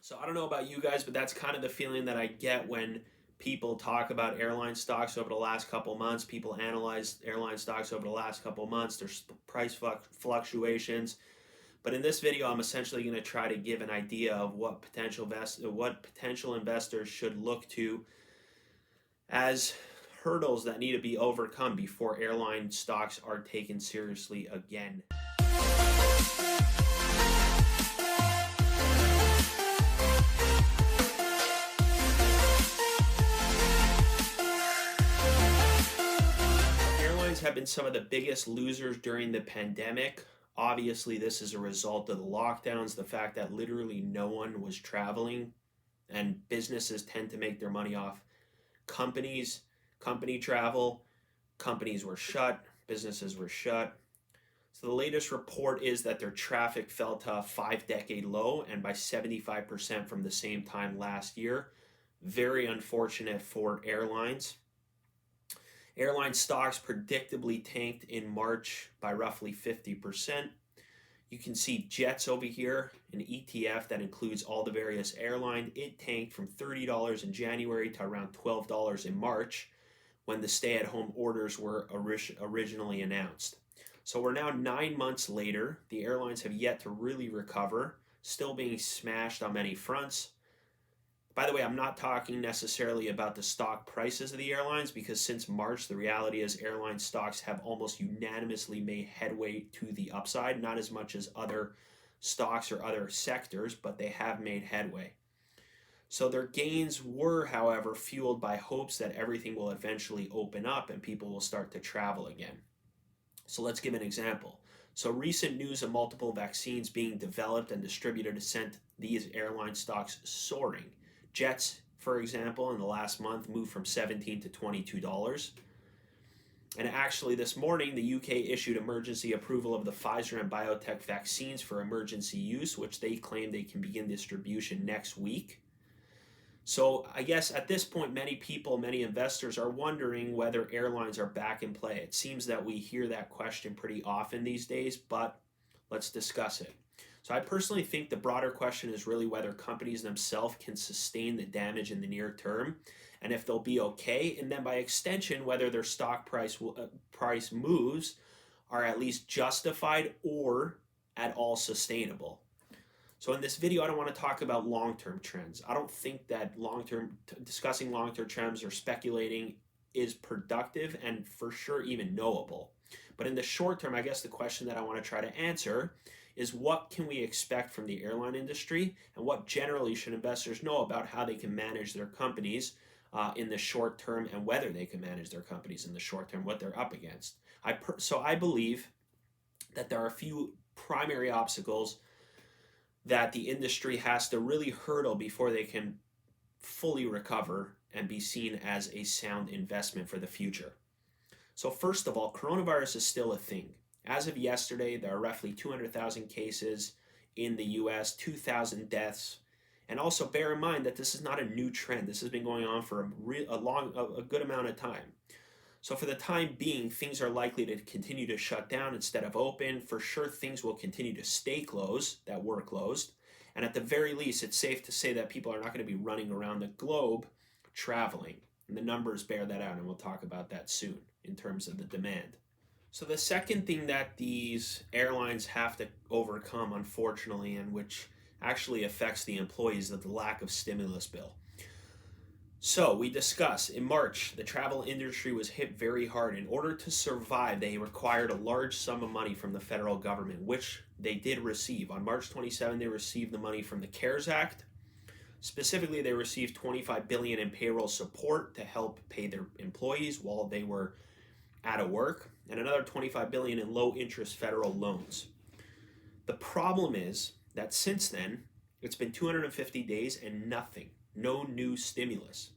So I don't know about you guys, but that's kind of the feeling that I get when people talk about airline stocks over the last couple months. People analyze airline stocks over the last couple months, there's price fluctuations. But in this video, I'm essentially going to try to give an idea of what potential investors should look to as hurdles that need to be overcome before airline stocks are taken seriously again. Airlines have been some of the biggest losers during the pandemic. Obviously, this is a result of the lockdowns, the fact that literally no one was traveling, and businesses tend to make their money off company travel. Companies were shut, businesses were shut. So the latest report is that their traffic fell to a 5-decade low and by 75% from the same time last year. Very unfortunate for airlines. Airline stocks predictably tanked in March by roughly 50%. You can see Jets over here, an ETF that includes all the various airlines. It tanked from $30 in January to around $12 in March when the stay-at-home orders were originally announced. So we're now 9 months later. The airlines have yet to really recover, still being smashed on many fronts. By the way, I'm not talking necessarily about the stock prices of the airlines, because since March, the reality is airline stocks have almost unanimously made headway to the upside, not as much as other stocks or other sectors, but they have made headway. So their gains were, however, fueled by hopes that everything will eventually open up and people will start to travel again. So let's give an example. So recent news of multiple vaccines being developed and distributed sent these airline stocks soaring. Jets, for example, in the last month moved from $17 to $22. And actually this morning, the UK issued emergency approval of the Pfizer and BioNTech vaccines for emergency use, which they claim they can begin distribution next week. So I guess at this point, many investors are wondering whether airlines are back in play. It seems that we hear that question pretty often these days, but let's discuss it. So I personally think the broader question is really whether companies themselves can sustain the damage in the near term, and if they'll be okay, and then by extension, whether their stock price moves are at least justified or at all sustainable. So in this video, I don't want to talk about long-term trends. I don't think that discussing long-term trends or speculating is productive and for sure even knowable. But in the short term, I guess the question that I want to try to answer is, what can we expect from the airline industry, and what generally should investors know about how they can manage their companies in the short term, and whether they can manage their companies in the short term, what they're up against. So I believe that there are a few primary obstacles that the industry has to really hurdle before they can fully recover and be seen as a sound investment for the future. So first of all, coronavirus is still a thing. As of yesterday, there are roughly 200,000 cases in the US, 2,000 deaths. And also bear in mind that this is not a new trend. This has been going on for a good amount of time. So for the time being, things are likely to continue to shut down instead of open. For sure, things will continue to stay closed, that were closed. And at the very least, it's safe to say that people are not going to be running around the globe traveling. And the numbers bear that out, and we'll talk about that soon in terms of the demand. So the second thing that these airlines have to overcome, unfortunately, and which actually affects the employees, is the lack of stimulus bill. So we discuss, in March, the travel industry was hit very hard. In order to survive, they required a large sum of money from the federal government, which they did receive. On March 27, they received the money from the CARES Act. Specifically, they received $25 billion in payroll support to help pay their employees while they were out of work, and another $25 billion in low-interest federal loans. The problem is that since then, it's been 250 days and nothing. No new stimulus.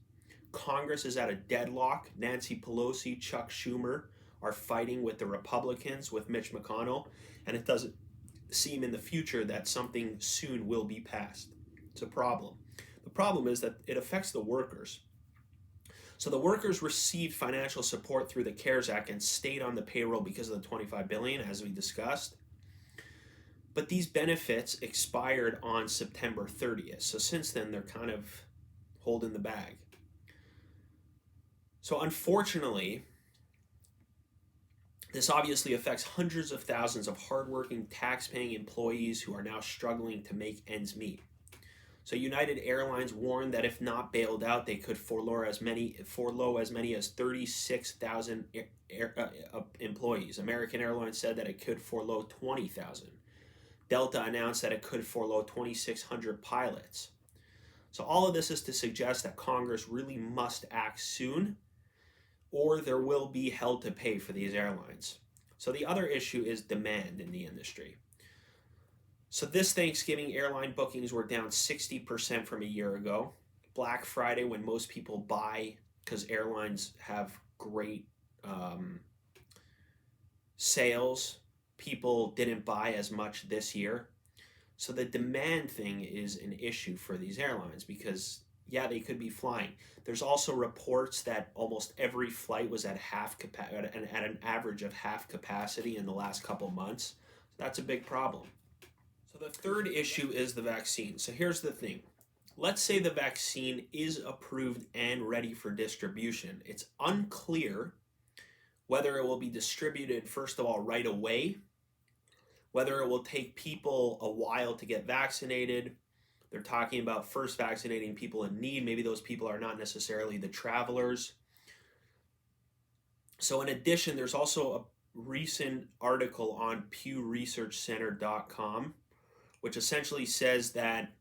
Congress is at a deadlock. Nancy Pelosi, Chuck Schumer are fighting with the Republicans, with Mitch McConnell, and it doesn't seem in the future that something soon will be passed. It's a problem. The problem is that it affects the workers. So the workers received financial support through the CARES Act and stayed on the payroll because of the $25 billion, as we discussed. But these benefits expired on September 30th. So since then, they're kind of holding the bag. So unfortunately, this obviously affects hundreds of thousands of hardworking, tax-paying employees who are now struggling to make ends meet. So United Airlines warned that if not bailed out, they could furlough as many as 36,000 employees. American Airlines said that it could furlough 20,000. Delta announced that it could furlough 2,600 pilots. So all of this is to suggest that Congress really must act soon, or there will be hell to pay for these airlines. So the other issue is demand in the industry. So this Thanksgiving, airline bookings were down 60% from a year ago. Black Friday, when most people buy, because airlines have great sales, people didn't buy as much this year. So the demand thing is an issue for these airlines because, yeah, they could be flying. There's also reports that almost every flight was at an average of half capacity in the last couple months. So that's a big problem. So the third issue is the vaccine. So here's the thing. Let's say the vaccine is approved and ready for distribution. It's unclear whether it will be distributed, first of all, right away, whether it will take people a while to get vaccinated. They're talking about first vaccinating people in need. Maybe those people are not necessarily the travelers. So in addition, there's also a recent article on PewResearchCenter.com, which essentially says that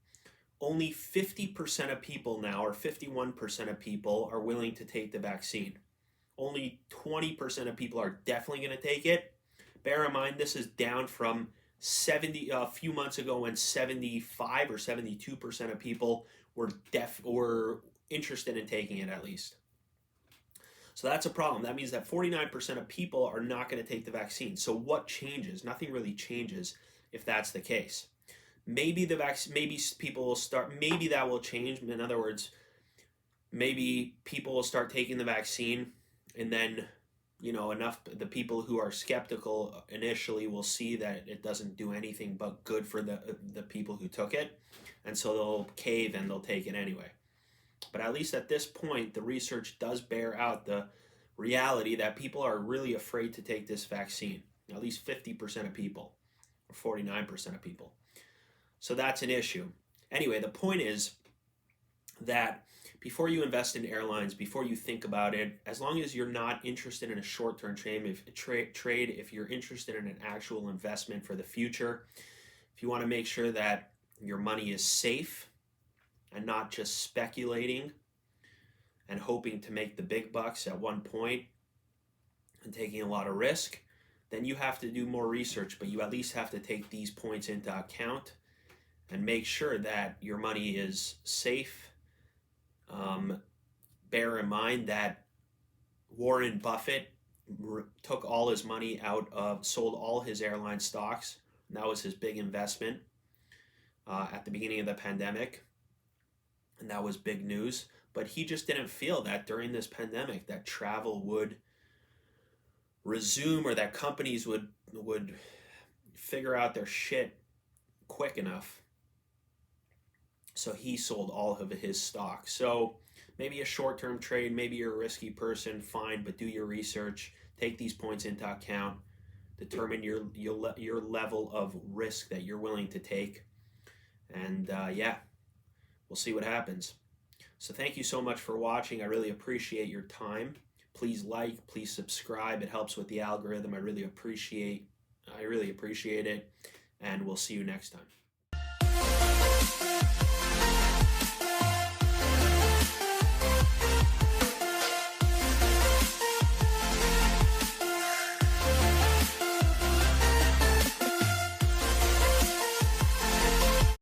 only 50% of people now, or 51% of people, are willing to take the vaccine. Only 20% of people are definitely going to take it. Bear in mind, this is down from a few months ago when 75 or 72% of people were interested in taking it at least. So that's a problem. That means that 49% of people are not going to take the vaccine. So what changes? Nothing really changes if that's the case. Maybe people will start, maybe that will change. In other words, maybe people will start taking the vaccine, and then, the people who are skeptical initially will see that it doesn't do anything but good for the people who took it, and so they'll cave and they'll take it anyway. But at least at this point, the research does bear out the reality that people are really afraid to take this vaccine. At least 50% of people, or 49% of people. So that's an issue. Anyway, the point is that before you invest in airlines, before you think about it, as long as you're not interested in a short-term trade, if you're interested in an actual investment for the future, if you want to make sure that your money is safe and not just speculating and hoping to make the big bucks at one point and taking a lot of risk, then you have to do more research, but you at least have to take these points into account and make sure that your money is safe. Bear in mind that Warren Buffett took all his money sold all his airline stocks. And that was his big investment at the beginning of the pandemic. And that was big news. But he just didn't feel that during this pandemic that travel would resume, or that companies would figure out their shit quick enough. So he sold all of his stock. So maybe a short-term trade, maybe you're a risky person, fine, but do your research. Take these points into account. Determine your level of risk that you're willing to take. And we'll see what happens. So thank you so much for watching. I really appreciate your time. Please like, please subscribe. It helps with the algorithm. I really appreciate it. And we'll see you next time.